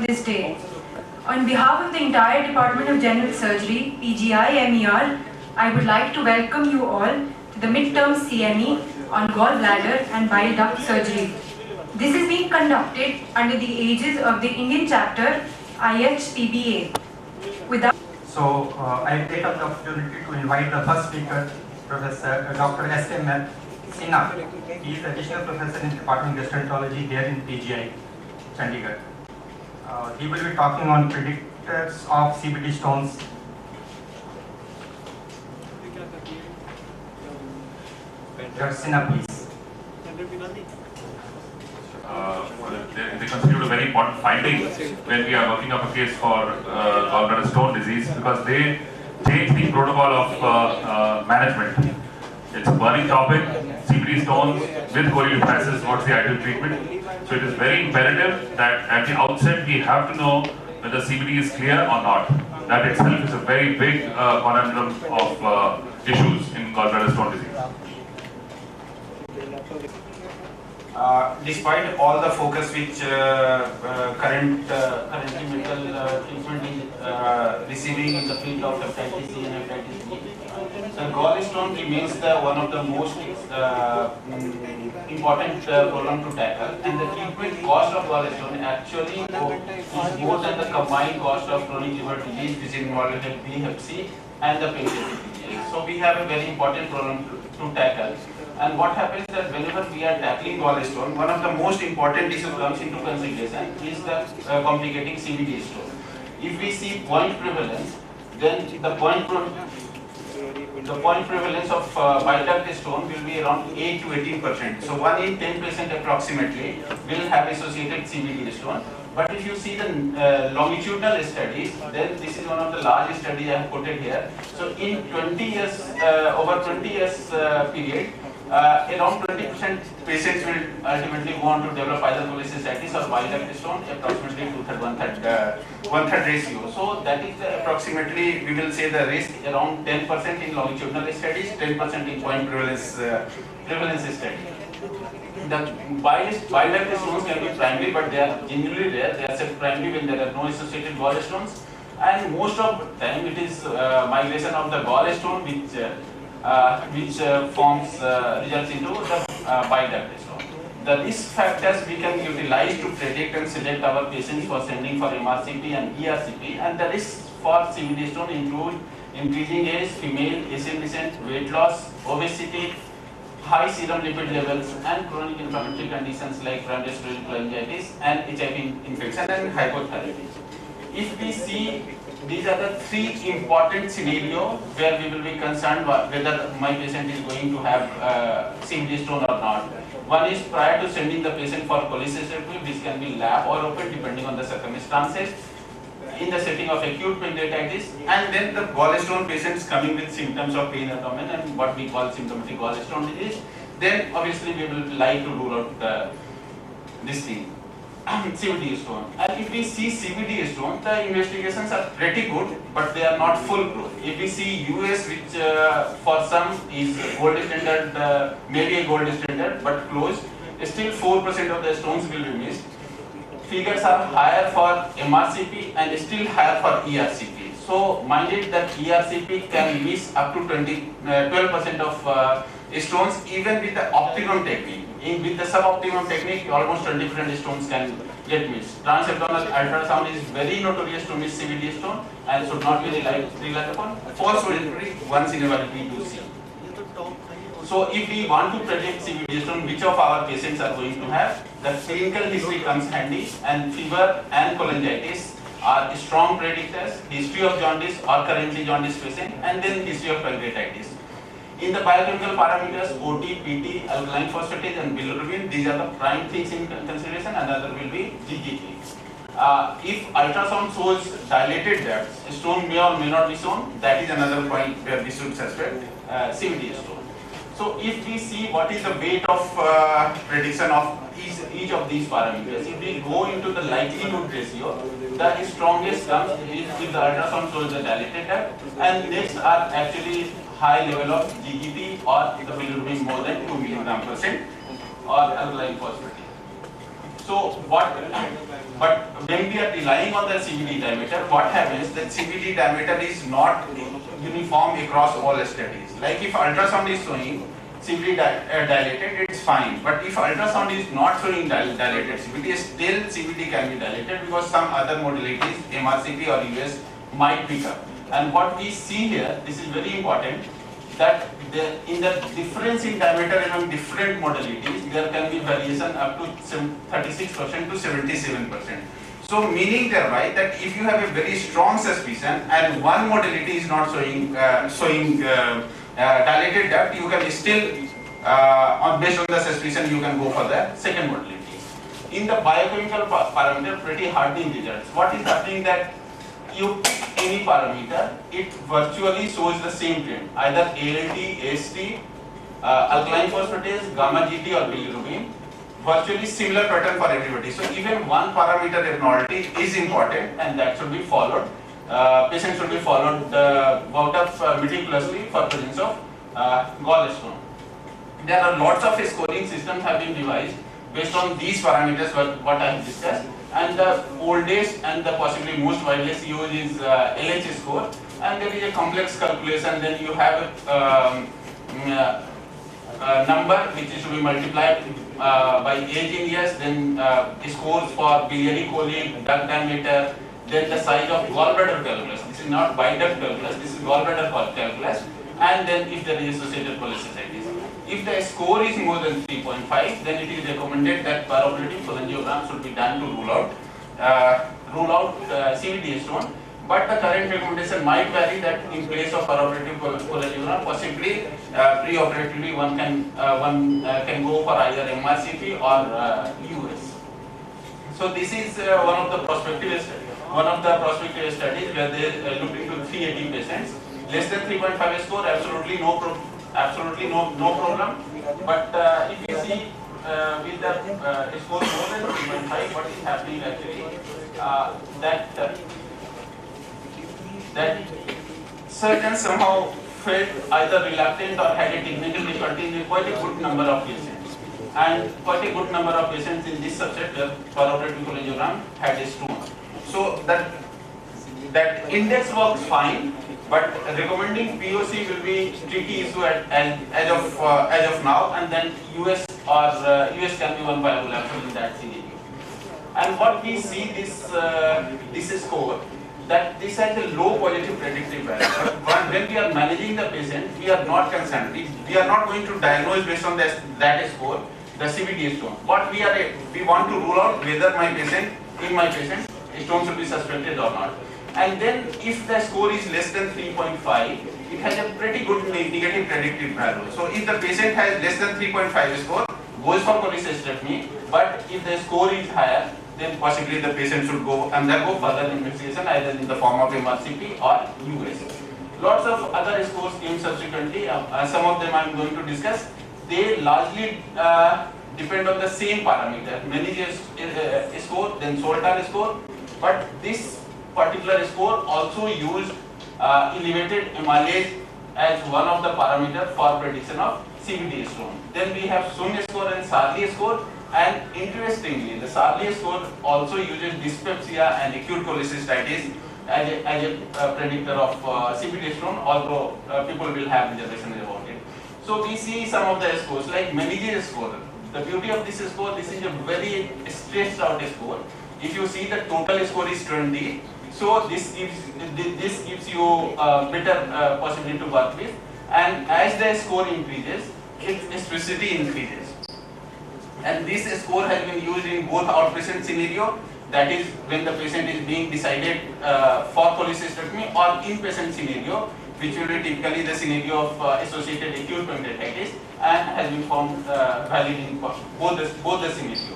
this day. On behalf of the entire Department of General Surgery, PGI MER, I would like to welcome you all to the midterm CME on gallbladder and bile duct surgery. This is being conducted under the aegis of the Indian chapter IHPBA. I take up the opportunity to invite the first speaker, Professor Dr. S.M. Sinha. He is additional professor in the Department of Gastroenterology here in PGI, Chandigarh. He will be talking on predictors of CBD stones. Dr. Sinha, please. They constitute a very important finding when we are working up a case for gallbladder stone disease, because they change the protocol of management. It's a burning topic, CBD stones with choleophysis, what's the ideal treatment. So it is very imperative that at the outset we have to know whether CBD is clear or not. That itself is a very big conundrum of issues in gallbladder stone disease. Despite all the focus which currently medical treatment is receiving in the field of hepatitis C and hepatitis B, the gallstone remains one of the most important problem to tackle, and the treatment cost of gallstone actually is more than the combined cost of chronic liver disease, which involves Hep B, Hep C, and the pancreatic disease. So we have a very important problem to tackle. And what happens that whenever we are tackling gallstone, one of the most important issues comes into consideration is the complicating CBD stone. If we see point prevalence, then the point prevalence of bile duct stone will be around 8 to 18%. So 1 in 10% approximately will have associated CBD stone. But if you see the longitudinal studies, then this is one of the largest studies I have quoted here. So in 20 years, over 20 years period, around 20% patients will ultimately go on to develop either cholecystitis or bile duct stone, approximately 2/3, 1/3 ratio. So that is approximately, we will say the risk around 10% in longitudinal studies, 10% in point prevalence study. The bile duct stones can be primary, but they are generally rare. They are said primary when there are no associated gallstones, and most of the time it is migration of the gallstone which results into the bile duct stone. The risk factors we can utilize to predict and select our patients for sending for MRCP and ERCP, and the risks for CBD stone include increasing age, female, Asian descent, weight loss, obesity, high serum lipid levels, and chronic inflammatory conditions like primary cholangitis and HIV infection and hypothyroidism. If we see, these are the 3 important scenarios where we will be concerned whether my patient is going to have CBD stone or not. One is prior to sending the patient for cholecystectomy, which can be lab or open depending on the circumstances, in the setting of acute pancreatitis, and then the gallstone patients coming with symptoms of pain abdomen and what we call symptomatic gallstone disease. Then obviously we will like to rule out this thing. CBD stone. And if we see CBD stone, the investigations are pretty good, but they are not foolproof. If we see US, which for some is gold standard, maybe a gold standard, but close, still 4% of the stones will be missed. Figures are higher for MRCP and still higher for ERCP. So minded that ERCP can miss up to 12% of stones even with the optimum technique. With the suboptimum technique, almost 20% stones can get missed. Transabdominal ultrasound is very notorious to miss CBD stone and should not be relied upon. Force-oriented, once in a while we do see. So if we want to predict CBD stone, which of our patients are going to have, the clinical history comes handy, and fever and cholangitis are strong predictors, history of jaundice or currently jaundice patient, and then history of pancreatitis. In the biochemical parameters, OT, PT, alkaline phosphatase and bilirubin, these are the prime things in consideration. Another will be GGT. If ultrasound shows dilated ducts, stone may or may not be shown. That is another point where we should suspect CBD stone. So if we see what is the weight of prediction of each of these parameters, if we go into the likelihood ratio, the strongest comes if the ultrasound shows the dilated duct, and next are actually high level of GGT or the bilirubin more than 2 mg/% or alkaline phosphatase. So but when we are relying on the CVD diameter, what happens that CVD diameter is not uniform across all studies. Like if ultrasound is showing CVD dilated, it's fine. But if ultrasound is not showing dilated CVD, still CVD can be dilated because some other modalities, MRCP or US, might pick up. And what we see here, this is very important, that in the difference in diameter among different modalities, there can be variation up to 36% to 77%. So meaning thereby that if you have a very strong suspicion and one modality is not showing dilated duct, you can still, based on the suspicion, you can go for the second modality. In the biochemical parameter, pretty hardening results. What is happening that you pick any parameter, it virtually shows the same trend, either ALT, AST, alkaline phosphatase, gamma GT or bilirubin, virtually similar pattern for everybody. So even one parameter abnormality is important and that should be followed. Patient should be followed meticulously for presence of gallstone. There are lots of scoring systems have been devised based on these parameters what I have discussed. And the oldest and the possibly most widely used is LH score, and there is a complex calculation. Then you have a number which is to be multiplied by age in years, then scores for biliary colic, duct diameter, then the size of gallbladder calculus. This is not biduct calculus, this is gallbladder calculus, and then if there is associated cholecystitis. If the score is more than 3.5, then it is recommended that perioperative cholangiogram should be done to rule out CVD stone. But the current recommendation might vary that in place of perioperative cholangiogram, possibly preoperatively one can go for either MRCP or US. So this is one of the prospective studies where they looked into 380 patients. Less than 3.5 score, absolutely no problem. But if you see with the score more than 3.5, what is happening actually that surgeons somehow felt either reluctant or had a technical difficulty in quite a good number of patients. And quite a good number of patients in this subset where perioperative cholangiogram had a stone. So that index works fine. But recommending POC will be tricky issue as of now, and then US can be one viable option in that scenario. And what we see this score, that this has a low positive predictive value. But when we are managing the patient, we are not concerned. We are not going to diagnose based on that score the CVD stone. What we want to rule out whether my patient stone should be suspected or not. And then if the score is less than 3.5, it has a pretty good negative predictive value. So if the patient has less than 3.5 score, goes for cholecystectomy, but if the score is higher, then possibly the patient should undergo further investigation either in the form of MRCP or US. Lots of other scores came subsequently, some of them I am going to discuss. They largely depend on the same parameter, Meninges score, then Soltan score, but this particular score also used elevated amylase as one of the parameters for prediction of CVD stone. Then we have Sun score and Sarli score, and interestingly, the Sarli score also uses dyspepsia and acute cholecystitis as a predictor of CVD stone, although people will have reservations about it. So we see some of the scores like Meninges score. The beauty of this score, this is a very stretched out score. If you see the total score is 20, so this gives you better possibility to work with, and as the score increases, its specificity increases. And this score has been used in both outpatient scenario, that is when the patient is being decided for cholecystectomy, or inpatient scenario, which will be typically the scenario of associated acute pancreatitis, and has been found valid in both the scenarios.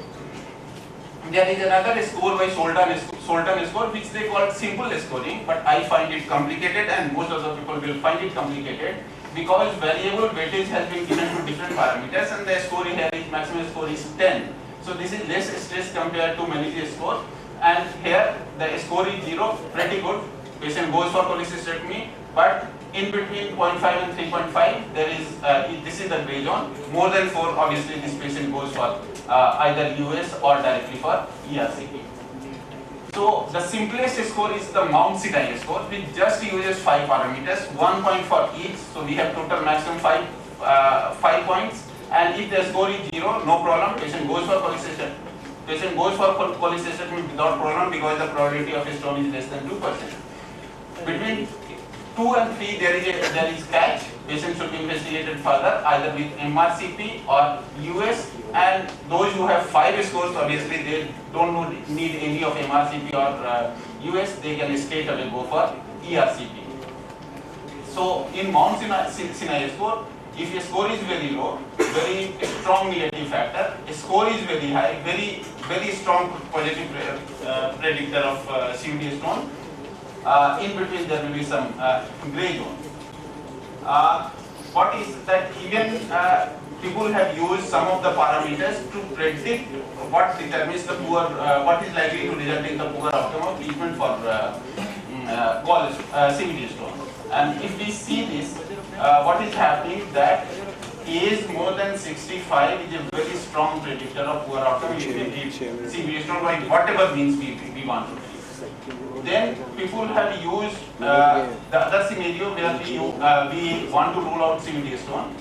There is another score by Soltan score, which they call simple scoring, but I find it complicated, and most of the people will find it complicated because variable weightage has been given to different parameters, and the score here is maximum score is 10. So this is less stress compared to Meninges score, and here the score is 0, pretty good. Patient goes for cholecystectomy, but In between 0.5 and 3.5, there is this is the gray zone. More than 4, obviously this patient goes for either US or directly for ERCP. So the simplest score is the Mount Sinai score, which just uses 5 parameters, 1 point for each. So we have total maximum 5 points. And if the score is 0, no problem. Patient goes for cholecystectomy. Patient goes for cholecystectomy without problem because the probability of a stone is less than 2%. Between 2 and 3, there is catch. Patient should be investigated further, either with MRCP or US. And those who have 5 scores, obviously they don't need any of MRCP or US. They can straight away go for ERCP. So in Mount Sinai score, if a score is very low, very strong negative factor, a score is very high, very strong positive predictor of CVD stone. In between there will be some gray zone. What is that even people have used some of the parameters to predict what determines the poor, what is likely to result in the poor outcome of treatment for CVD stone. And if we see this, what is happening that age more than 65 is a very strong predictor of poor outcome if we give CVD stone by whatever means we want to. Then people have used the other scenario where we want to rule out CVD stone.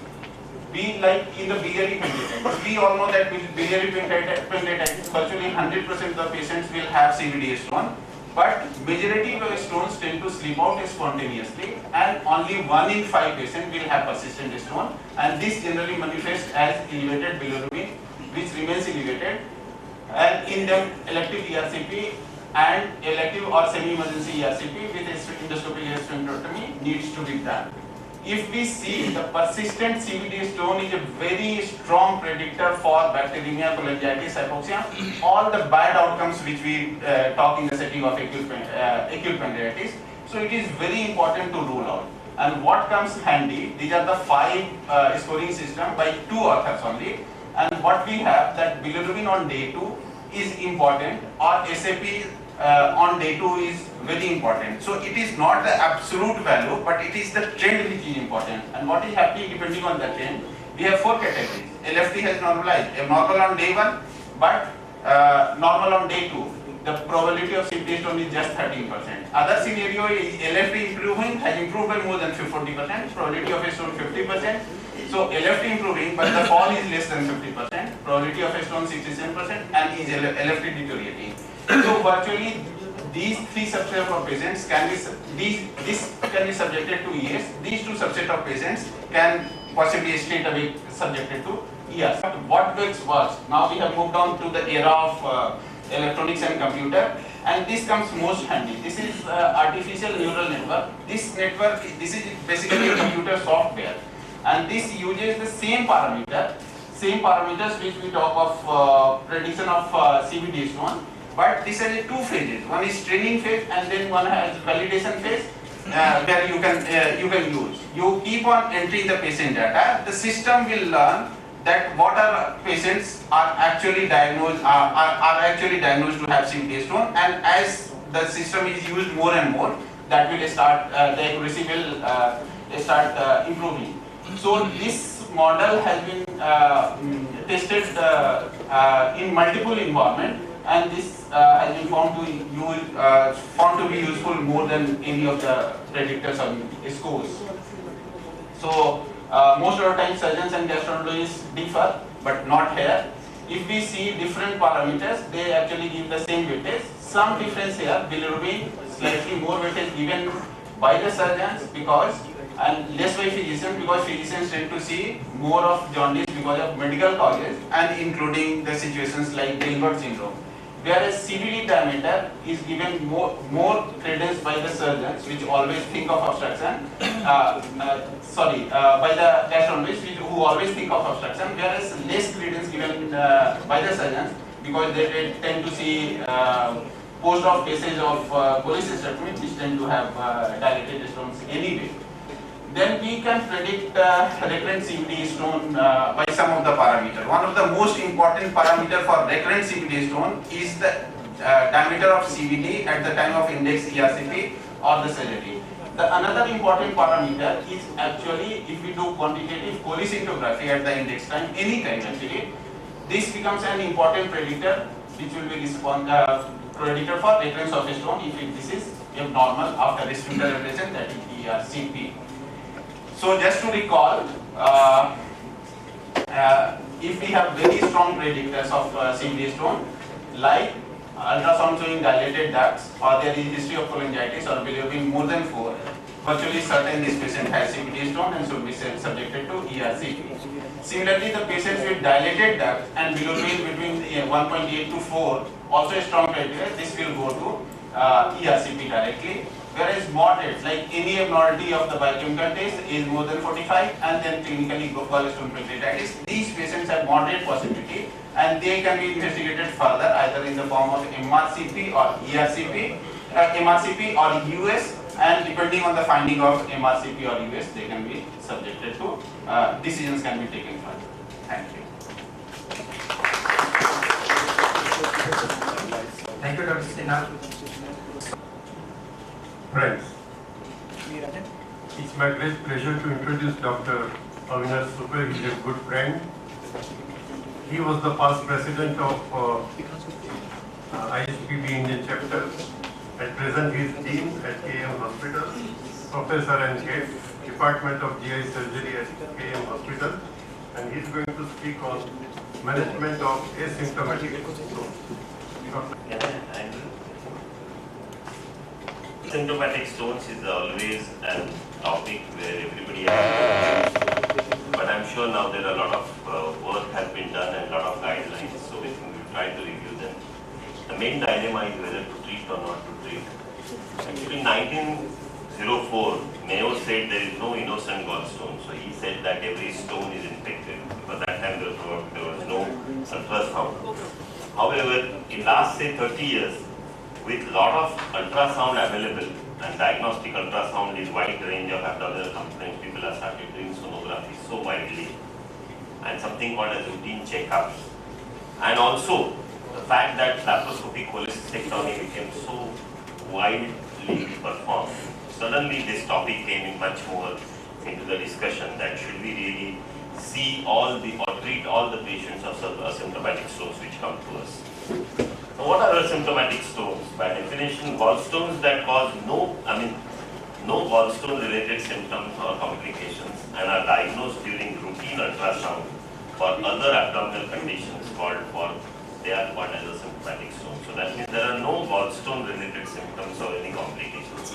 We like in the biliary pancreatitis. We all know that with biliary pancreatitis, virtually 100% of the patients will have CVD stone. But majority of stones tend to slip out spontaneously, and only 1 in 5 patients will have persistent stone. And this generally manifests as elevated bilirubin, which remains elevated. And in them, elective ERCP and elective or semi-emergency ERCP with endoscopic sphincterotomy needs to be done. If we see the persistent CVD stone is a very strong predictor for bacteremia, cholangitis, hypoxia, all the bad outcomes which we talk in the setting of acute pancreatitis. So it is very important to rule out. And what comes handy, these are the 5 scoring system by 2 authors only. And what we have that bilirubin on day 2 is important, or SAP on day 2 is very important. So it is not the absolute value, but it is the trend which is important. And what is happening depending on the trend, we have 4 categories. LFT has normalized, normal on day 1, but normal on day 2. The probability of CVD stone is just 13%. Other scenario is LFT improving, has improved by more than 40%, probability of a stone 50%. So LFT improving, but the fall is less than 50%, probability of a stone 67%, and is LFT deteriorating. So virtually these 3 subsets of patients can be, this can be subjected to ES, these 2 subsets of patients can possibly straight away subjected to ES. What works worst? Now we have moved on to the era of electronics and computer, and this comes most handy. This is artificial neural network. This network, this is basically a computer software, and this uses the same parameters which we talk of prediction of CVD stone. But this has 2 phases. One is training phase, and then one has validation phase, where you can use. You keep on entering the patient data. The system will learn that what are patients are actually diagnosed to have CVD stone, and as the system is used more and more, that will start the accuracy will start improving. So this model has been tested in multiple environments. And this has been found to be useful more than any of the predictors on scores. So most of the time surgeons and gastroenterologists differ, but not here. If we see different parameters, they actually give the same weightage. Some difference here, bilirubin slightly more weightage given by the surgeons and less by physicians, because physicians tend to see more of jaundice because of medical causes, and including the situations like Gilbert syndrome. Whereas CVD diameter is given more credence by the surgeons, which always think of obstruction, by the gastroenterologists who always think of obstruction, whereas less credence given by the surgeons, because they tend to see post-op cases of cholecystectomy, which tend to have dilated stones anyway. Then we can predict recurrent CVD stone by some of the parameters. One of the most important parameter for recurrent CVD stone is the diameter of CVD at the time of index ERCP or the surgery. The another important parameter is actually if we do quantitative cholecystography at the index time, any time actually, this becomes an important predictor which will be predictor for recurrence of a stone if this is abnormal after a sphincter ablation, that is ERCP. So just to recall, if we have very strong predictors of CVD stone, like ultrasound showing dilated ducts, or there is history of cholangitis or bilirubin more than 4, virtually certain this patient has CVD stone and should be subjected to ERCP. Similarly, the patients with dilated duct and bilirubin between 1.8 to 4, also a strong criteria, this will go to ERCP directly. Whereas moderate, like any abnormality of the biochemical test is more than 45 and then clinically gallstone pancreatitis, these patients have moderate possibility and they can be investigated further either in the form of MRCP or ERCP, MRCP or US, and depending on the finding of MRCP or US, they can be subjected to, decisions can be taken further. Thank you. Thank you, Dr. Sinha. Friends, it's my great pleasure to introduce Dr. Avinash Super. He is a good friend. He was the past president of ISPB Indian chapter. At present, he is dean at KM Hospital, professor and head Department of GI Surgery at KM Hospital, and he is going to speak on management of asymptomatic stones. Symptomatic stones is always a topic where everybody has, but I'm sure now there are a lot of work has been done and a lot of guidelines, so we will try to review them. The main dilemma is whether to treat or not to treat. Actually, in 1904, Mayo said there is no innocent gallstone, so he said that every stone is infected, because that time there was no ultrasound. However, in last say 30 years, with lot of ultrasound available and diagnostic ultrasound in wide range of abdominal complaints, people have started doing sonography so widely, and something called as routine checkups. And also the fact that laparoscopic cholecystectomy became so widely performed, suddenly this topic came in much more into the discussion that should we really see all the or treat all the patients of asymptomatic stones which come to us. So what are asymptomatic stones? By definition, gallstones that cause no gallstone related symptoms or complications and are diagnosed during routine ultrasound for other abdominal conditions they are called as asymptomatic stones. So that means there are no gallstone related symptoms or any complications.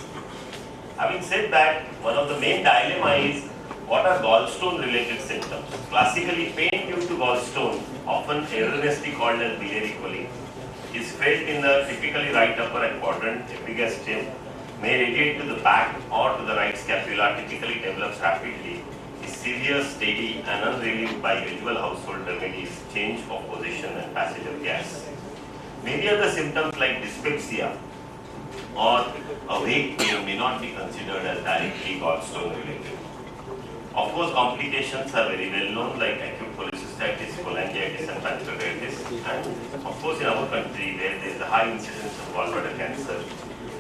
Having said that, one of the main dilemma is what are gallstone related symptoms? Classically, pain due to gallstone, often erroneously called as biliary colic, is felt in the typically right upper quadrant, epigastrium, may radiate to the back or to the right scapula, typically develops rapidly, is severe, steady and unrelieved by usual household remedies, change of position and passage of gas. Many other symptoms like dyspepsia or awake pain may not be considered as directly gallstone related. Of course, complications are very well known like acute cholecystitis, cholangitis and pancreatitis, and of course in our country where there is a high incidence of gallbladder cancer,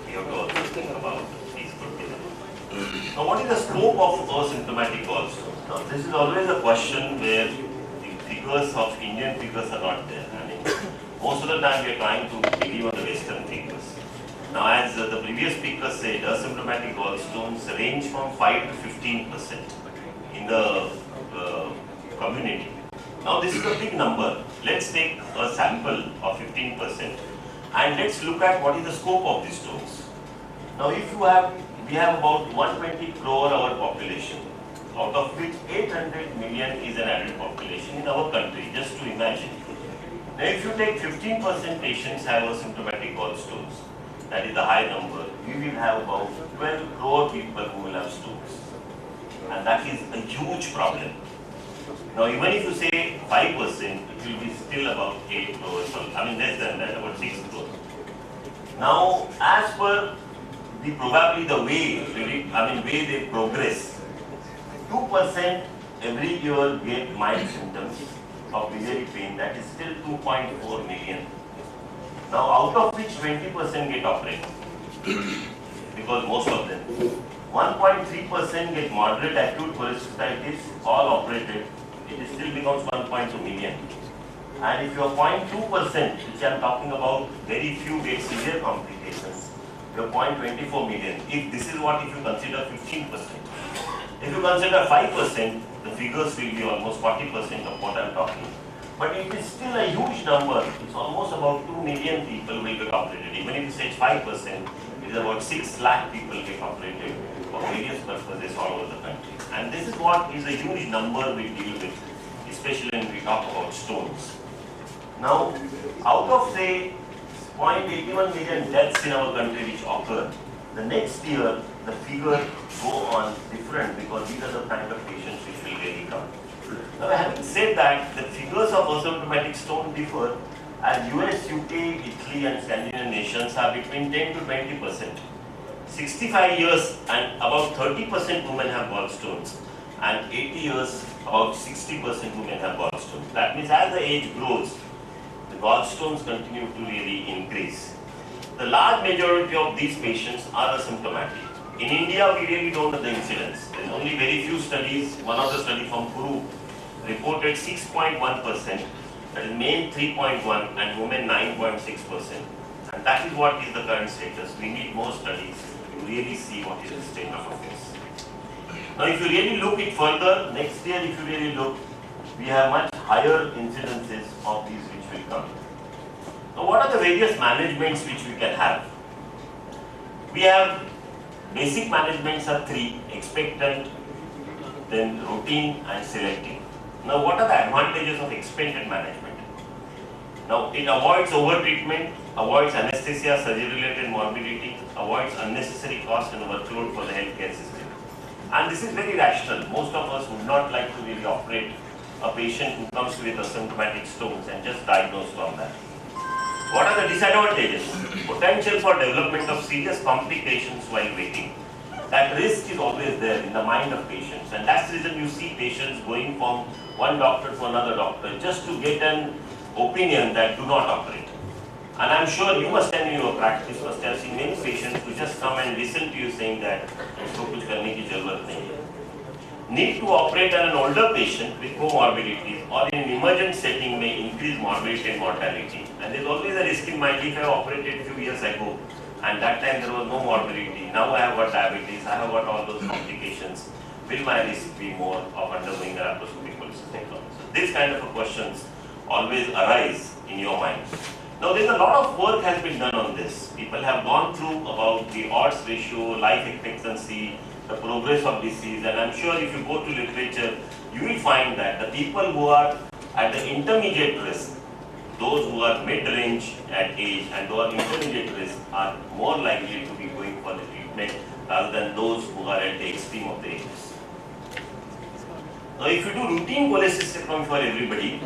we have to also think about these could be there. Now what is the scope of asymptomatic gallstone? Now this is always a question where the figures of Indian figures are not there. I mean, most of the time we are trying to believe on the Western figures. Now as the previous speaker said, asymptomatic gallstones range from 5 to 15%. In the community. Now this is a big number. Let's take a sample of 15% and let's look at what is the scope of these stones. Now if we have about 120 crore our population, out of which 800 million is an adult population in our country, just to imagine. Now if you take 15% patients have asymptomatic gallstones, that is the high number, we will have about 12 crore people who will have stones. And that is a huge problem. Now even if you say 5%, it will be still about 8 crores, I mean less than that, about 6 crores. Now as per probably the way they progress, 2% every year get mild symptoms of biliary pain, that is still 2.4 million. Now out of which 20% get operated, because most of them. 1.3% get moderate acute cholecystitis, all operated, it still becomes 1.2 million. And if you are 0.2%, which I am talking about, very few get severe complications, you are 0.24 million. If this is what, if you consider 15%. If you consider 5%, the figures will be almost 40% of what I am talking. But it is still a huge number. It's almost about 2 million people will get operated. Even if you say 5%, it is about 6 lakh people get operated for various purposes all over the country. And this is what is a huge number we deal with, especially when we talk about stones. Now, out of say 0.81 million deaths in our country which occur, the next year the figure go on different because these are the kind of patients which will really come. Now, having said that, the figures of asymptomatic stone differ, as US, UK, Italy and Scandinavian nations are between 10 to 20%. 65 years and about 30% women have gallstones, and 80 years about 60% women have gallstones. That means as the age grows, the gallstones continue to really increase. The large majority of these patients are asymptomatic. In India, we really don't know the incidence. There's only very few studies. One of the studies from Peru reported 6.1%, that is men 3.1% and women 9.6%. And that is what is the current status. We need more studies to really see what is the state of affairs. Now, if you really look it further, next year if you really look, we have much higher incidences of these which will come. Now, what are the various managements which we can have? We have basic managements are 3: expectant, then routine and selective. Now, what are the advantages of expectant management? Now, it avoids over-treatment, avoids anesthesia, surgery-related morbidity, avoids unnecessary cost and workload for the healthcare system. And this is very rational. Most of us would not like to really operate a patient who comes with asymptomatic stones and just diagnose from that. What are the disadvantages? Potential for development of serious complications while waiting. That risk is always there in the mind of patients, and that's the reason you see patients going from one doctor to another doctor just to get an opinion that do not operate. And I'm sure you must have in your practice must have seen many patients who just come and listen to you saying that so kuch karne ki zarurat nahi hai. Need to operate on an older patient with comorbidities or in an emergent setting may increase morbidity and mortality. And there's always a risk in mind. If I operated a few years ago and that time there was no morbidity, now I have got diabetes, I have got all those complications, will my risk be more of undergoing a laparoscopic cholecystectomy? So these kind of questions always arise in your mind. Now, there's a lot of work has been done on this. People have gone through about the odds ratio, life expectancy, the progress of disease, and I'm sure if you go to literature, you will find that the people who are at the intermediate risk, those who are mid-range at age and who are intermediate risk are more likely to be going for the treatment rather than those who are at the extreme of the ages. Now, if you do routine cholecystectomy for everybody,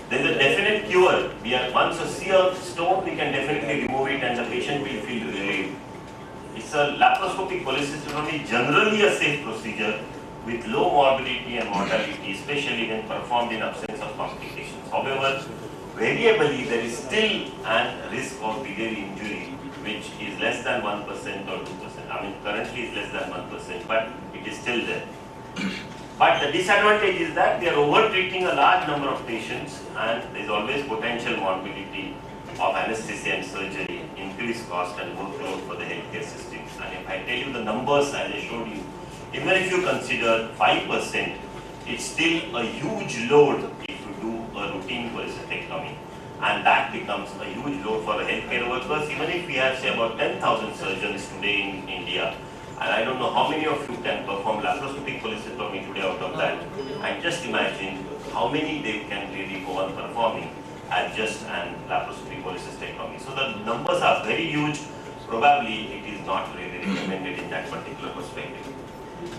there is a definite cure. Once you see a stone, we can definitely remove it and the patient will feel relieved. It's a laparoscopic cholecystectomy, generally a safe procedure with low morbidity and mortality, especially when performed in absence of complications. However, variably there is still a risk of biliary injury, which is less than 1% or 2%. I mean, currently it's less than 1%, but it is still there. But the disadvantage is that they are over-treating a large number of patients and there is always potential morbidity of anesthesia and surgery, increased cost and workload for the healthcare system. And if I tell you the numbers as I showed you, even if you consider 5%, it's still a huge load if you do a routine cholecystectomy. And that becomes a huge load for the healthcare workers. Even if we have say about 10,000 surgeons today in India, and I don't know how many of you can perform laparoscopic cholecystectomy today out of that. And just imagine how many they can really go on performing as just an laparoscopic cholecystectomy. So the numbers are very huge. Probably it is not really recommended in that particular perspective.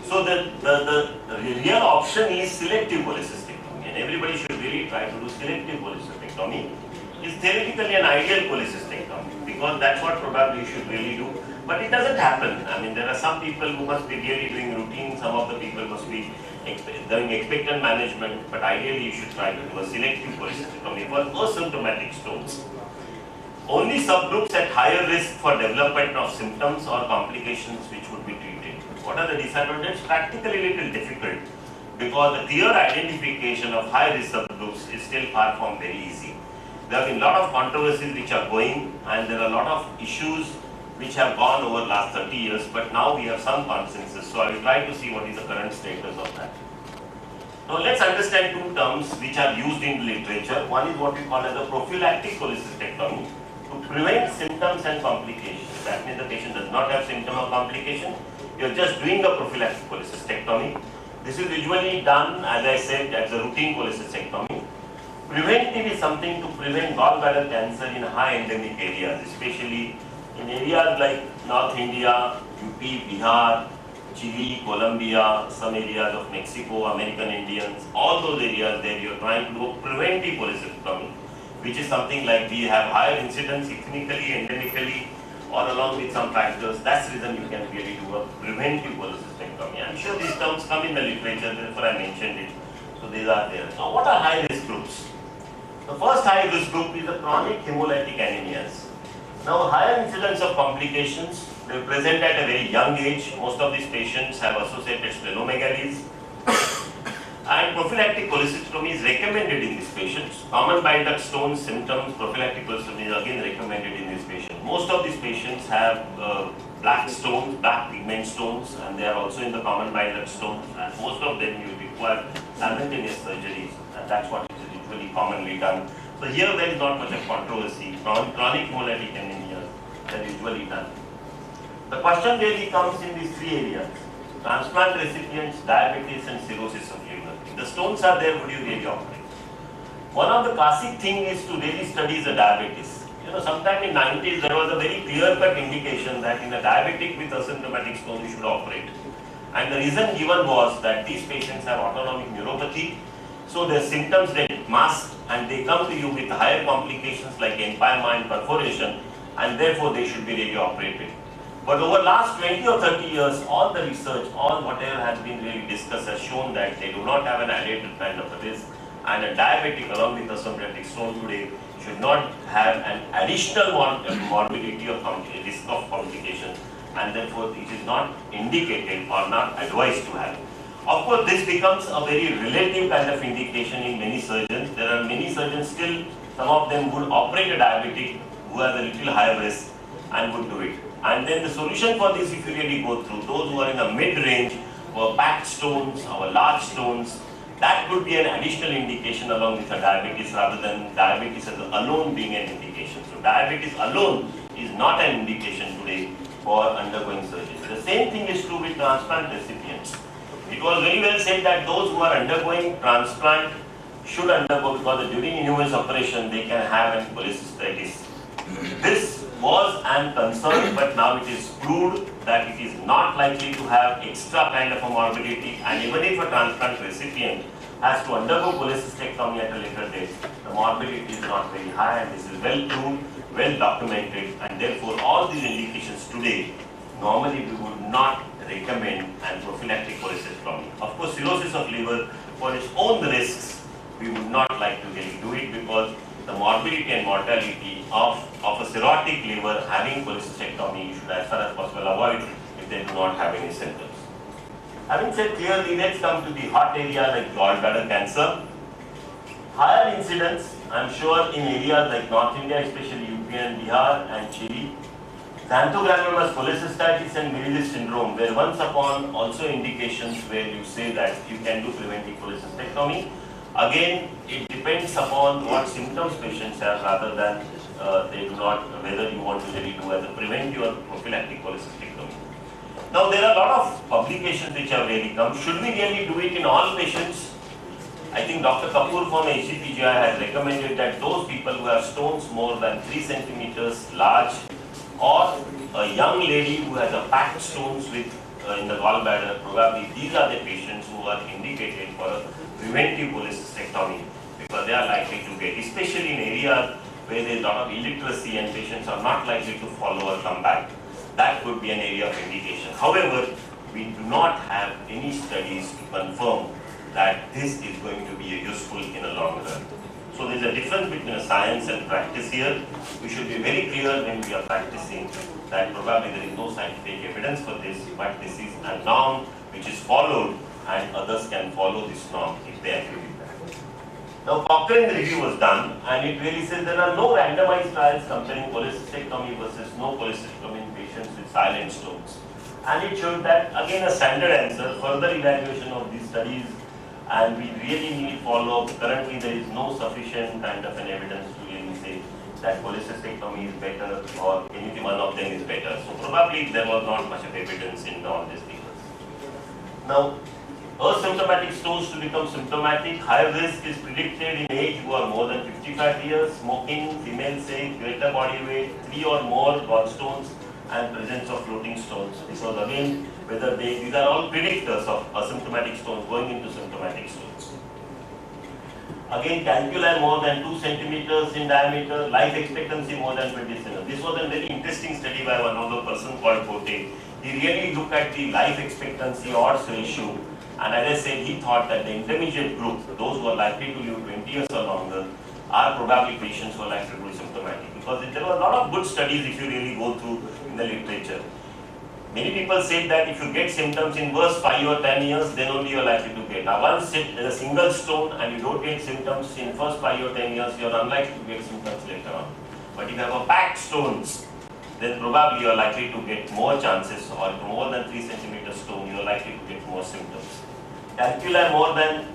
So the real option is selective cholecystectomy, and everybody should really try to do selective cholecystectomy. It's theoretically an ideal cholecystectomy because that's what probably you should really do. But it doesn't happen. I mean, there are some people who must be really doing routine, some of the people must be doing expectant management, but ideally you should try to do a selective cholecystectomy for asymptomatic stones. Only subgroups at higher risk for development of symptoms or complications which would be treated. What are the disadvantages? Practically little difficult, because the clear identification of high risk subgroups is still far from very easy. There have been a lot of controversies which are going, and there are a lot of issues which have gone over last 30 years, but now we have some consensus. So I will try to see what is the current status of that. Now let's understand two terms which are used in literature. One is what we call as a prophylactic cholecystectomy, to prevent symptoms and complications. That means the patient does not have symptom or complication. You are just doing a prophylactic cholecystectomy. This is usually done, as I said, as a routine cholecystectomy. Preventive is something to prevent gallbladder cancer in high endemic areas, especially in areas like North India, UP, Bihar, Chile, Colombia, some areas of Mexico, American Indians, all those areas there you are trying to do a preventive cholecystectomy, which is something like we have higher incidence ethnically, endemically, or along with some factors. That's the reason you can really do a preventive cholecystectomy. I'm sure these terms come in the literature, therefore I mentioned it. So these are there. Now what are high risk groups? The first high risk group is the chronic hemolytic anemias. Now higher incidence of complications, they present at a very young age. Most of these patients have associated splenomegaly. And prophylactic cholecystectomy is recommended in these patients. Common bile duct stone symptoms, prophylactic cholecystectomy is again recommended in these patients. Most of these patients have black stones, black pigment stones, and they are also in the common bile duct stones. And most of them you require simultaneous surgeries, and that's what is usually commonly done. So here there is not much of controversy. Chronic hemolytic anemia, that is usually done. The question really comes in these three areas: transplant recipients, diabetes, and cirrhosis of liver. If the stones are there, would you really operate? One of the classic thing is to really study the diabetes. Sometime in 90s there was a very clear-cut indication that in a diabetic with asymptomatic stone you should operate. And the reason given was that these patients have autonomic neuropathy, so their symptoms get masked and they come to you with higher complications like empyema and perforation, and therefore they should be really operated. But over last 20 or 30 years, all the research, all whatever has been really discussed has shown that they do not have an added kind of a risk, and a diabetic along with asymptomatic stone today should not have an additional morbidity or risk of complications, and therefore it is not indicated or not advised to have. Of course, this becomes a very relative kind of indication in many surgeons. There are many surgeons still, some of them would operate a diabetic who has a little higher risk and would do it. And then the solution for this, if you really go through, those who are in the mid-range, who are packed stones, or large stones, that could be an additional indication along with a diabetes rather than diabetes as alone being an indication. So diabetes alone is not an indication today for undergoing surgery. The same thing is true with transplant recipients. It was very well said that those who are undergoing transplant should undergo, because during inhumous operation they can have an cholecystitis. This was an concern, but now it is proved that it is not likely to have extra kind of a morbidity, and even if a transplant recipient has to undergo cholecystectomy at a later date, the morbidity is not very high, and this is well proved, well documented, and therefore all these indications today, normally we would not recommend an prophylactic cholecystectomy. Of course, cirrhosis of liver, for its own risks, we would not like to really do it, because the morbidity and mortality of a cirrhotic liver having cholecystectomy, you should as far as possible avoid if they do not have any symptoms. Having said clearly, let's come to the hot area like gallbladder cancer. Higher incidence, I'm sure, in areas like North India, especially UP and Bihar and Chile. Xanthogranulomas cholecystitis and Mireles syndrome were once upon also indications where you say that you can do preventive cholecystectomy. Again, it depends upon what symptoms patients have rather than they do not, whether you want to really do as a preventive or prophylactic cholecystectomy. Now there are a lot of publications which have really come. Should we really do it in all patients? I think Dr. Kapoor from HCPGI has recommended that those people who have stones more than 3 centimeters large, or a young lady who has a packed stones with in the gallbladder, probably these are the patients who are indicated for a preventive cholecystectomy, because they are likely to get, especially in areas where there is a lot of illiteracy and patients are not likely to follow or come back. That could be an area of indication. However, we do not have any studies to confirm that this is going to be useful in a long run. So there is a a difference between a science and practice here. We should be very clear when we are practicing that probably there is no scientific evidence for this, but this is a norm which is followed and others can follow this norm if they agree with that. Now, Cochrane review was done and it really says there are no randomized trials comparing cholecystectomy versus no cholecystectomy in patients with silent stones. And it showed that, again, a standard answer, further evaluation of these studies, and we really need follow-up. Currently, there is no sufficient kind of an evidence to really say that cholecystectomy is better or anything one of them is better. So probably there was not much of evidence in all these papers. Now, asymptomatic stones to become symptomatic, high risk is predicted in age who are more than 55 years, smoking, female say, greater body weight, 3 or more gallstones, and presence of floating stones. Because again, whether these are all predictors of asymptomatic stones going into symptomatic stones. Again, calculi more than 2 centimeters in diameter, life expectancy more than 20 centimeters. This was a very interesting study by one of the person called Pote. He really looked at the life expectancy odds ratio, and as I said, he thought that the intermediate group, those who are likely to live 20 years or longer, are probably patients who are likely to be symptomatic. Because there were a lot of good studies if you really go through in the literature. Many people say that if you get symptoms in first 5 or 10 years, then only you are likely to get. Now, once there's a single stone and you don't get symptoms in first 5 or 10 years, you are unlikely to get symptoms later on. But if you have a packed stones, then probably you are likely to get more chances, or more than 3 centimeter stone, you are likely to get more symptoms. Calculi more than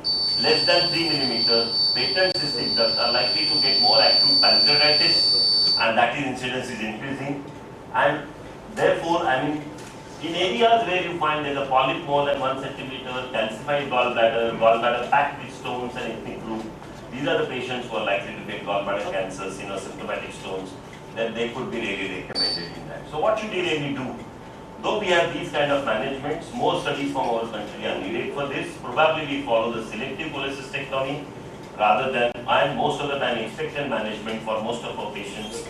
less than 3 millimeter, patent cystic duct are likely to get more acute pancreatitis, and that is incidence is increasing. And therefore, in areas where you find there is a polyp more than 1 centimeter, calcified gallbladder packed with stones and ethnic group, these are the patients who are likely to get gallbladder cancers, symptomatic stones, then they could be really recommended in that. So what should we really do? Though we have these kind of managements, more studies from our country are needed for this. Probably we follow the selective cholecystectomy rather than, and most of the time, expectant management for most of our patients.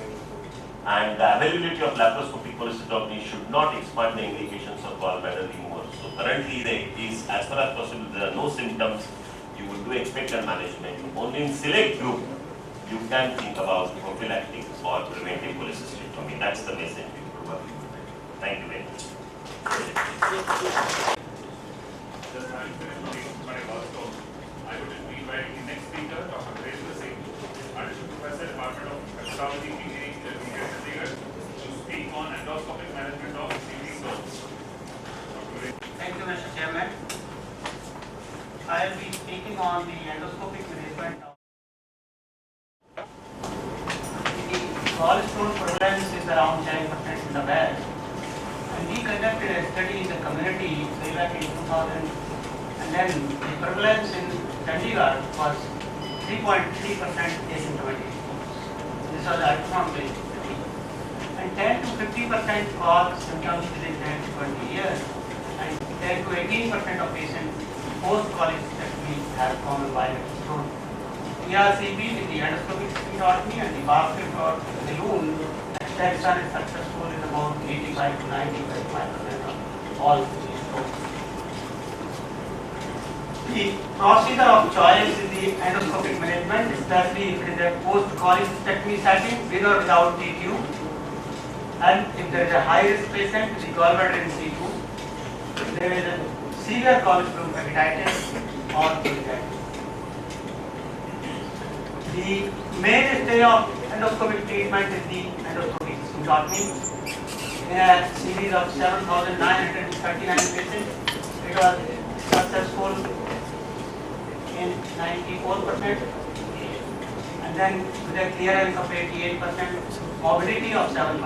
And the availability of laparoscopic cholecystectomy should not expand the indications of gallbladder removal. So currently, there is, as far as possible, there are no symptoms. You would do expectant management. Only in select group, you can think about prophylactic or preventive cholecystectomy. That's the message we probably would make. Thank you very much. Just having finished my gallstone, I would be inviting the next speaker, Dr. Grace Singh, Additional Professor, Department of Pathology, Engineering, Chandigarh, to speak on endoscopic management of CVD stones. Thank you, Mr. Chairman. I will be speaking on the endoscopic management of the gallstone prevalence is around 10% in the West. And we conducted a study in the community way back in 2000, and then the prevalence in Chandigarh was 3.3% asymptomatic. This was an ultrasound-based study. And 10 to 50% cause symptoms within 10 to 20 years, and 10 to 18% of patients post-cholecystectomy have common bilateral stone. ERCP with the endoscopic sterotomy and the basket or balloon extraction is successful in about 85 to 95% of all these stones. The procedure of choice is the endoscopic management, especially if it is a post-cholecystectomy setting with or without T2, and if there is a high-risk patient with the gallbladder in situ, if there is a severe cholesterol hepatitis or cholecystitis. The mainstay of endoscopic treatment is the endoscopic sterotomy. In a series of 7,939 patients, it was successful in 94%, and then with a clearance of 88%, mobility of 7%,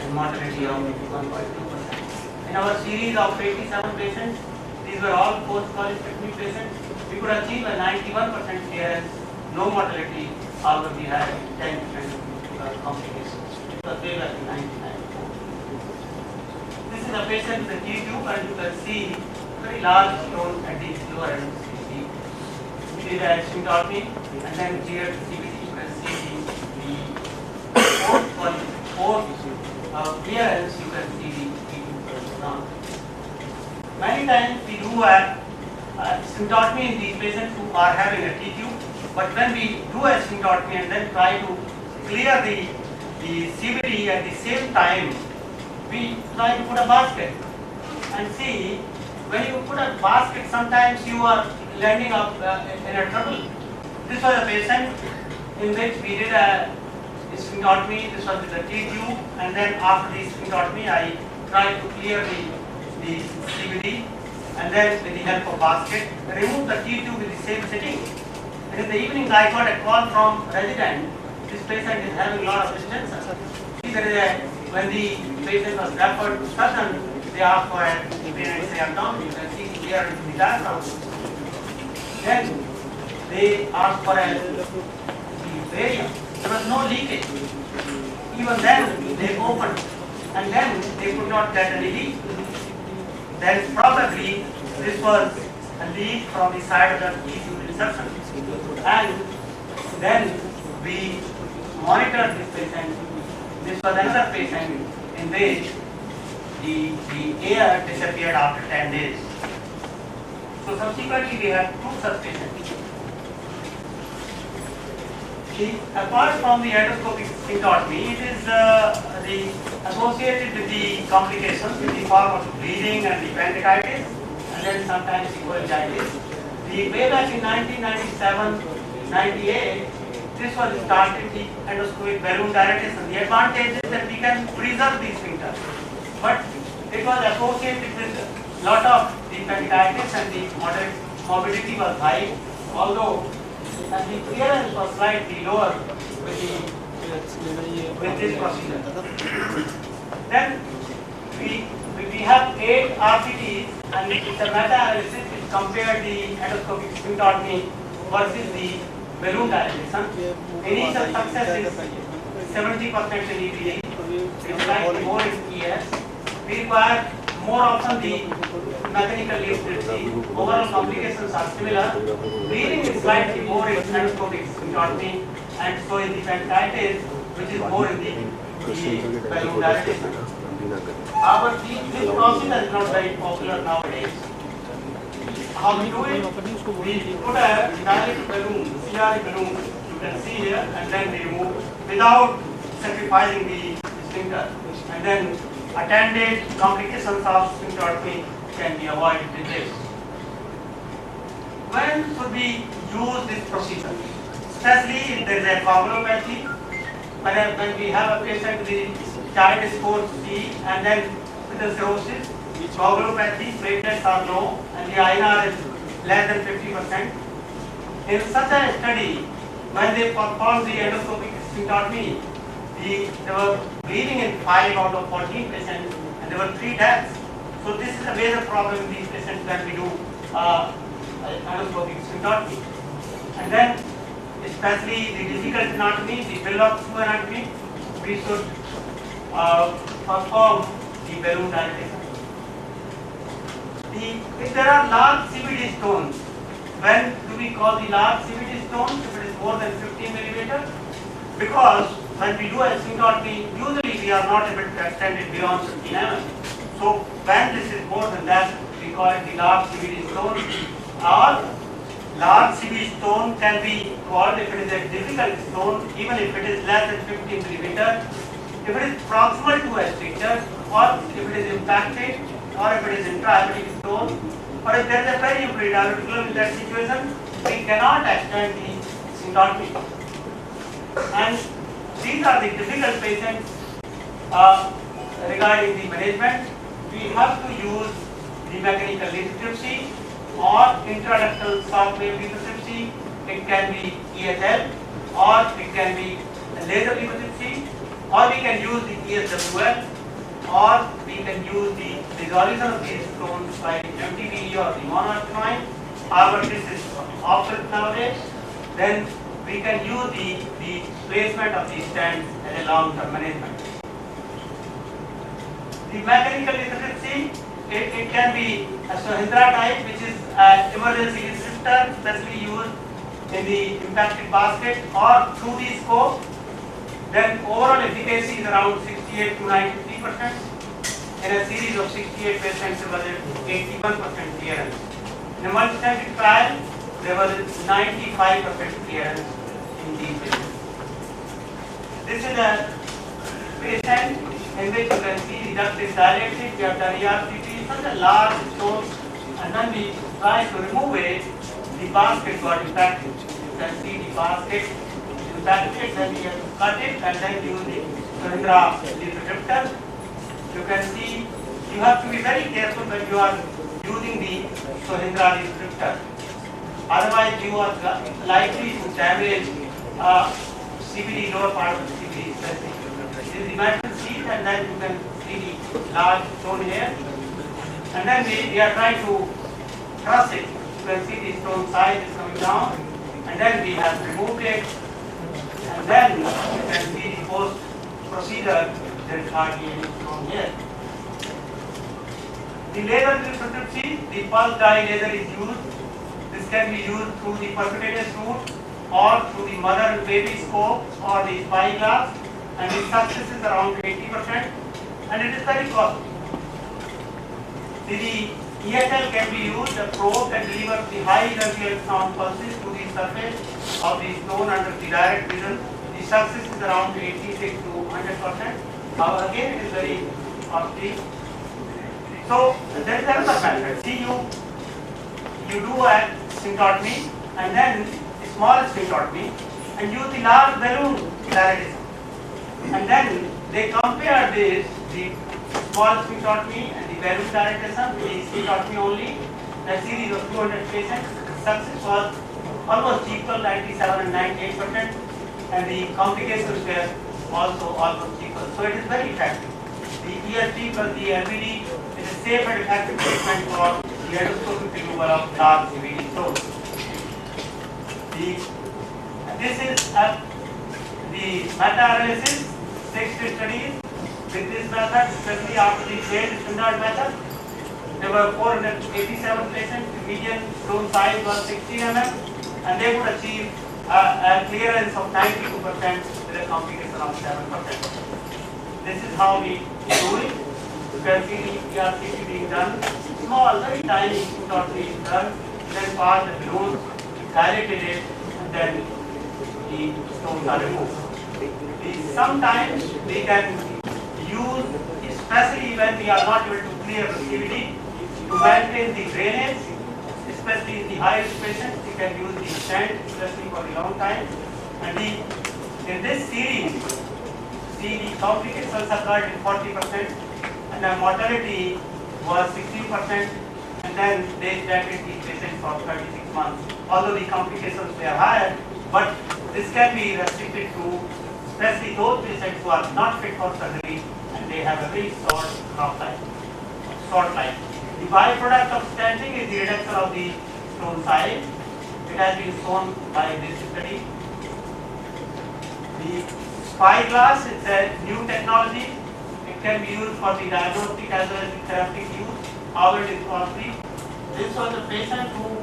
and mortality of 1.2%. In our series of 87 patients, these were all post-cholecystectomy patients, we could achieve a 91% clearance, no mortality, although we had 10% complications. It was way back in 1994. This is a patient with a T-tube, and you can see very large stone at the lower end. We did a sterotomy, and then here to CBT, you can see the post clearance, you can see the T-tube down. Many times we do a sterotomy in these patients who are having a T-tube, But when we do a sphincterotomy and then try to clear the CVD at the same time, we try to put a basket and see, when you put a basket, sometimes you are landing up in a trouble. This was a patient in which we did a sphincterotomy. This was with the T-tube, and then after the sphincterotomy, I tried to clear the CVD, and then with the help of basket, remove the T-tube with the same setting. And in the evening, I got a call from resident. This patient is having a lot of distension. When the patient was referred to surgeon, they asked for a X-ray abdomen. You can see here in the diagram. Then they asked for a variant. There was no leakage. Even then, they opened, and then they could not get any leak. Then probably this was a leak from the side of the T-tube insertion. And then we monitored this patient. This was another patient in which the air disappeared after 10 days. So subsequently we had two such patients. Apart from the endoscopic sphincterotomy, it is associated with the complications in the form of bleeding and the pancreatitis, and then sometimes the cholecystitis. The way back in 1997-98, this was started the endoscopic balloon dilatation. The advantage is that we can preserve the sphincter, but it was associated with a lot of the pancreatitis, and the morbidity was high, although the clearance was slightly lower with this procedure. Then we have 8 RCTs, and it's a meta-analysis which compared the endoscopic sphincterotomy versus the balloon dilatation. Initial success is 70% in EBD. It's slightly more in ES. We require more often the mechanical literacy. Overall complications are similar. Bleeding is slightly more in endoscopic sphincterotomy, and so is the pancreatitis, which is more in the balloon dilatation. But this procedure is not very popular nowadays. How we do it? We put a dilate balloon, CRE balloon, you can see here, and then we remove without sacrificing the sphincter, and then attended complications of sphincterotomy can be avoided with this. When should we use this procedure? Especially if there is a coagulopathy, when we have a patient with child score C and then with the cirrhosis, coagulopathy, platelets are low, and the INR is less than 50%. In such a study, when they performed the endoscopic sphincterotomy, there were bleeding in 5 out of 14 patients, and there were 3 deaths. So this is a major problem in these patients when we do endoscopic sphincterotomy. And then, especially the difficult anatomy, the Billock anatomy, we should perform the balloon dilatation. If there are large CVD stones, when do we call the large CVD stones? If it is more than 15 millimeter, because when we do a sphincterotomy, usually we are not able to extend it beyond 15 mm. So when this is more than that, we call it the large CVD stone. Or large CVD stone can be called if it is a difficult stone, even if it is less than 15 millimeter. If it is proximal to a stricture, or if it is impacted, or if it is intra-hepatic stone, or if there is a very pre-diabetic in that situation, we cannot extend the sphincterotomy. And these are the difficult patients regarding the management. We have to use the mechanical lithotripsy or intraductal shock wave lithotripsy. It can be ESL, or it can be laser lithotripsy, or we can use the ESWL, or we can use the resolution of these stones by MTBE or the monoarachnoid. However, this is obsolete nowadays. Then we can use the placement of these stents as a long-term management. The mechanical lithotripsy, it can be a Sohindra type, which is an emergency restrictor, especially used in the impacted basket or through the scope. Then overall efficacy is around 68 to 93%. In a series of 68 patients, it was 81% clearance. In a multi-centric trial, there was 95% clearance in these patients. This is a patient in which you can see the duct is dilated, we have done ERCP, such a large stone, and when we try to remove it, the basket got impacted. You can see the basket impacted, then we have to cut it and then use the Sohindra lithotripsy. You can see you have to be very careful when you are using the Sohindra lithotripsy. Otherwise, you are likely to damage CBD, lower part of the CBD. This is the metal sheet, and then you can see the large stone here. And then we are trying to truss it. You can see the stone size is coming down, and then we have removed it. And then you can see the post procedure, there is hardly any stone here. The laser lithotripsy, the pulse dye laser is used. This can be used through the percutaneous route or through the mother and baby scope or the spyglass, and the success is around 80%, and it is very costly. The EHL can be used, a probe that delivers the high energy and sound pulses to the surface of the stone under the direct vision. The success is around 86 to 100%. However, again, it is very costly. So there is another method. See, you do a sphincterotomy and then a small sphincterotomy and use the large balloon dilatation. And then they compare this, the small sphincterotomy and the balloon dilatation, the sphincterotomy only, a series of 200 patients. Success was almost equal, 97 and 98%, and the complications were also almost equal. So it is very effective. The ESD plus the LVD is a safe and effective treatment for the endoscopic removal of large CVD stones. This is the meta-analysis, 6 studies with this method, especially after the failed standard method. There were 487 patients, the median stone size was 16 mm, and they would achieve a clearance of 92% with a complication of 7%. This is how we do it. You can see the ERCP being done. Small, very tiny sphincterotomy is done, then pass the balloon, dilated it, and then the stones are removed. Sometimes we can use, especially when we are not able to clear the CVD, to maintain the drainage, especially in the high-risk patients. We can use the stent, especially for a long time. And in this series, see the complications occurred in 40%, and the mortality was 16%, and then they treated these patients for 36 months. Although the complications were higher, but this can be restricted to especially those patients who are not fit for surgery and they have a very short half-life, short life. The byproduct of stenting is the reduction of the stone size. It has been shown by this study. The spyglass is a new technology. It can be used for the diagnostic as well as the therapeutic use. However, it is costly. This was a patient who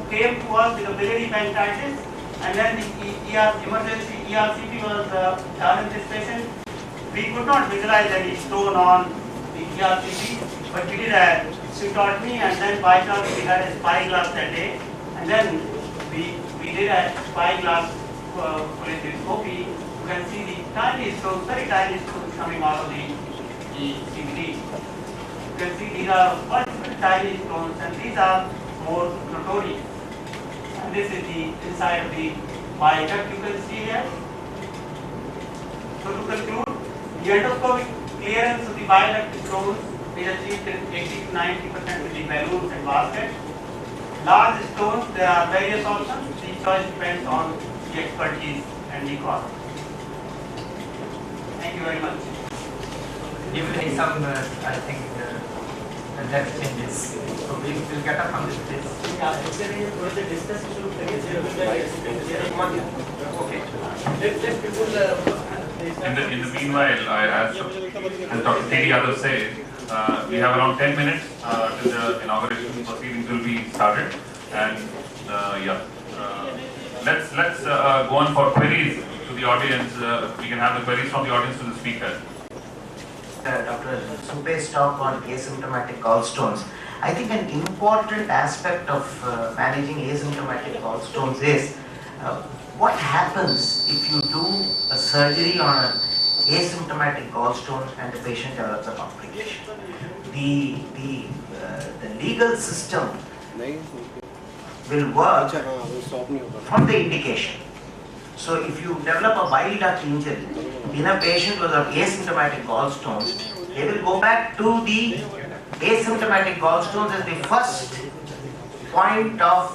came to us with a biliary pancreatitis, and then the emergency ERCP was done in this patient. We could not visualize any stone on the ERCP, but we did a sphincterotomy, and then by chance we had a spyglass that day, and then we did a spyglass cholecystoscopy. You can see the tiny stones, very tiny stones coming out of the CVD. You can see these are multiple tiny stones, and these are more notorious. And this is the inside of the bile duct you can see here. So to conclude, the endoscopic clearance of the bile duct stones is achieved in 80 to 90% with the balloons and baskets. Large stones, there are various options. The choice depends on the expertise and the cost. Thank you very much. You will make some, I think, left changes. So we will get up on this place. Okay. In the meanwhile, as Dr. K.D. Yadav said, we have around 10 minutes till the inauguration proceedings will be started, and let's go on for queries to the audience. We can have the queries from the audience to the speaker. Dr. Suppe's talk on asymptomatic gallstones. I think an important aspect of managing asymptomatic gallstones is what happens if you do a surgery on an asymptomatic gallstone and the patient develops a complication. The legal system will work from the indication. So if you develop a bile duct injury in a patient with asymptomatic gallstones, they will go back to the asymptomatic gallstones as the first point of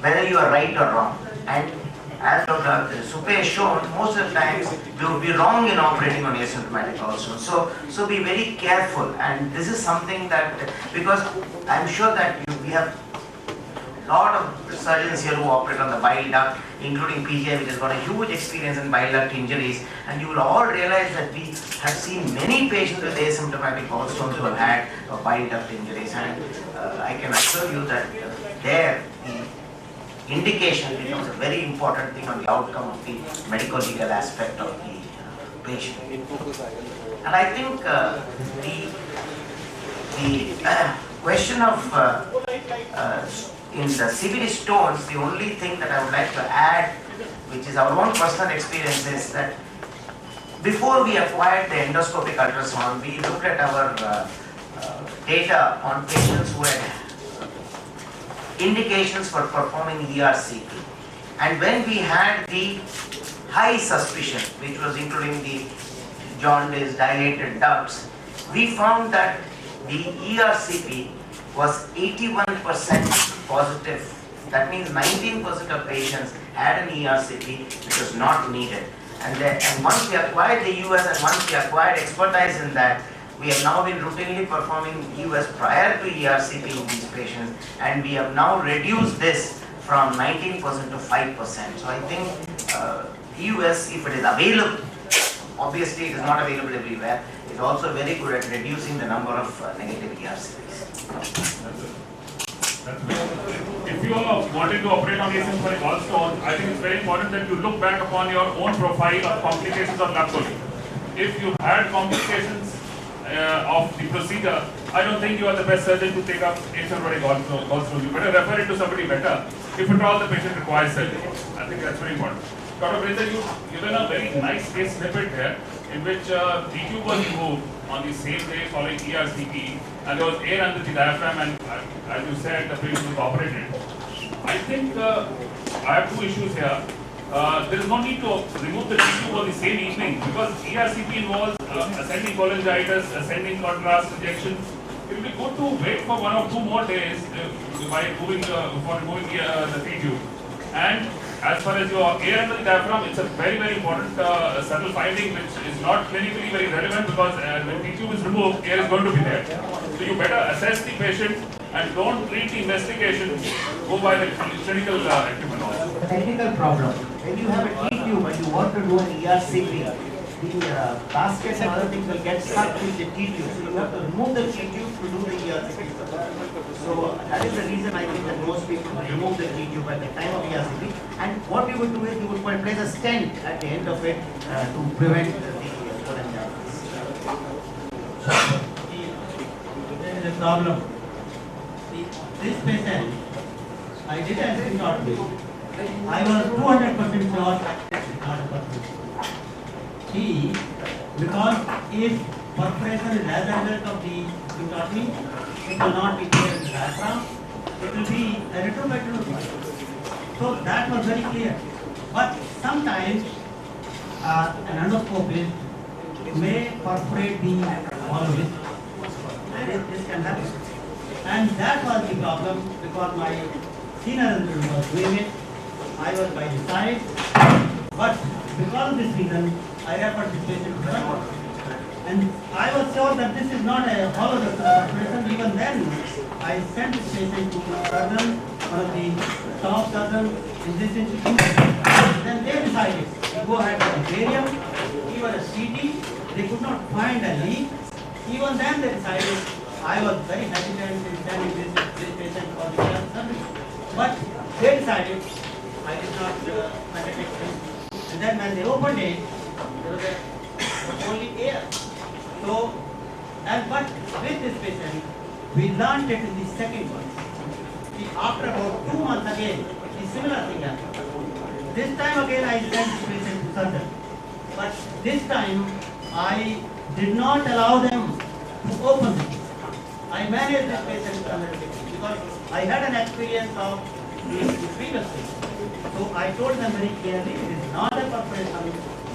whether you are right or wrong. And as Dr. Supe has shown, most of the times we would be wrong in operating on asymptomatic gallstones. So be very careful. And this is something that, because I'm sure that we have a lot of surgeons here who operate on the bile duct, including PGI, which has got a huge experience in bile duct injuries, and you will all realize that we have seen many patients with asymptomatic gallstones who have had bile duct injuries, and I can assure you that there the indication becomes a very important thing on the outcome of the medical legal aspect of the patient. And I think the question of in the CVD stones, the only thing that I would like to add, which is our own personal experience, is that before we acquired the endoscopic ultrasound, we looked at our data on patients who had indications for performing ERCP. And when we had the high suspicion, which was including the jaundice, dilated ducts, we found that the ERCP was 81% positive. That means 19% of patients had an ERCP which was not needed. And once we acquired the US and once we acquired expertise in that, we have now been routinely performing US prior to ERCP in these patients, and we have now reduced this from 19% to 5%. So I think US, if it is available, obviously it is not available everywhere, is also very good at reducing the number of negative ERCPs. If you are wanting to operate on asymptomatic gallstones, I think it's very important that you look back upon your own profile of complications of lap-colony. If you had complications of the procedure, I don't think you are the best surgeon to take up asymptomatic gallstones. You better refer it to somebody better if at all the patient requires surgery. I think that's very important. Dr. Brenda, you've done a very nice case snippet here in which T-tube was removed on the same day following ERCP, and there was air under the diaphragm, and as you said, the patient was operated. I think I have two issues here. There is no need to remove the T-tube on the same evening because ERCP involves ascending cholangitis, ascending contrast injection. It will be good to wait for 1 or 2 more days by removing the T-tube. And as far as your air under the diaphragm, it's a very, very important subtle finding which is not clinically very relevant because when T-tube is removed, air is going to be there. So you better assess the patient and don't treat the investigation, go by the clinical equipment also. The technical problem. When you have a T-tube and you want to do an ERCP, the baskets and other things will get stuck with the T-tube. So you have to remove the T-tube to do the ERCP. So that is the reason I think that most people remove the T-tube at the time of ERCP. And what you would do is you would place a stent at the end of it to prevent the cholangitis. There is a problem. This patient, I did a scintigraphy. I was 200% sure that it is not a perforation. He, because if perforation is as a result of the scintigraphy, it will not be there in the diaphragm. It will be a retromedullary. So that was very clear. But sometimes an endoscopist may perforate the volvulus, and this can happen. And that was the problem because my senior resident was doing it. I was by his side, but because of this reason, I referred this patient to surgery. And I was sure that this is not a hollow ductal perforation. Even then, I sent this patient to a surgeon, one of the top surgeons in this institute. Then they decided to go ahead with the barium, even a CT. They could not find a leak. Even then, they decided. I was very hesitant in sending this patient for the surgery. But they decided I did not undertake it. And then when they opened it, there was only air. So, but with this patient, We learned it in the second one. After about 2 months again, a similar thing happened. This time again I sent the patient to surgeon. But this time I did not allow them to open it. I managed this patient analytically because I had an experience of the previous thing. So I told them very clearly, it is not a perforation.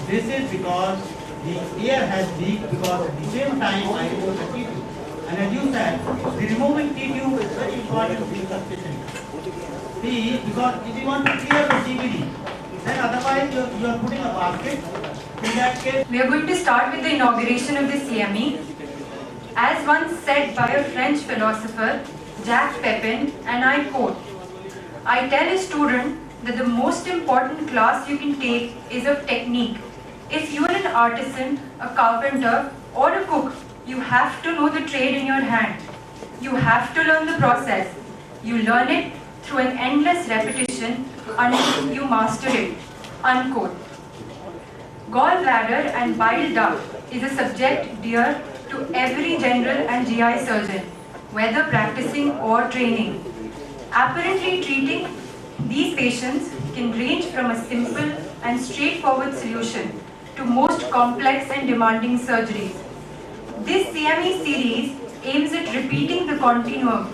This is because the air has leaked, because at the same time I removed the T2. And as you said, the removing T2 is very important to the patient. See, because if you want to clear the CBD, then otherwise you are putting a basket. In that case, We are going to start with the inauguration of the CME. As once said by a French philosopher, Jacques Pepin, and I quote, I tell a student that the most important class you can take is of technique. If you are an artisan, a carpenter, or a cook, you have to know the trade in your hand. You have to learn the process. You learn it through an endless repetition until you master it. Unquote. Gallbladder and bile duct is a subject dear to every general and GI surgeon, whether practicing or training. Apparently treating these patients can range from a simple and straightforward solution to most complex and demanding surgeries. This CME series aims at repeating the continuum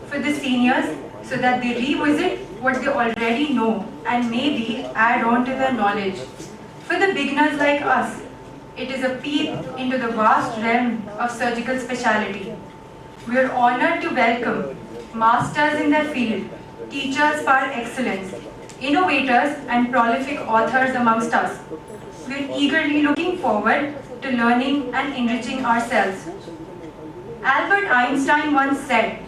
for the seniors so that they revisit what they already know and maybe add on to their knowledge. For the beginners like us, it is a peep into the vast realm of surgical specialty. We are honored to welcome masters in their field, teachers par excellence, innovators and prolific authors amongst us. We are eagerly looking forward to learning and enriching ourselves. Albert Einstein once said,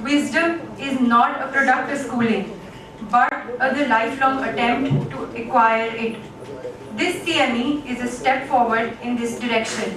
wisdom is not a product of schooling, but of the lifelong attempt to acquire it. This CME is a step forward in this direction.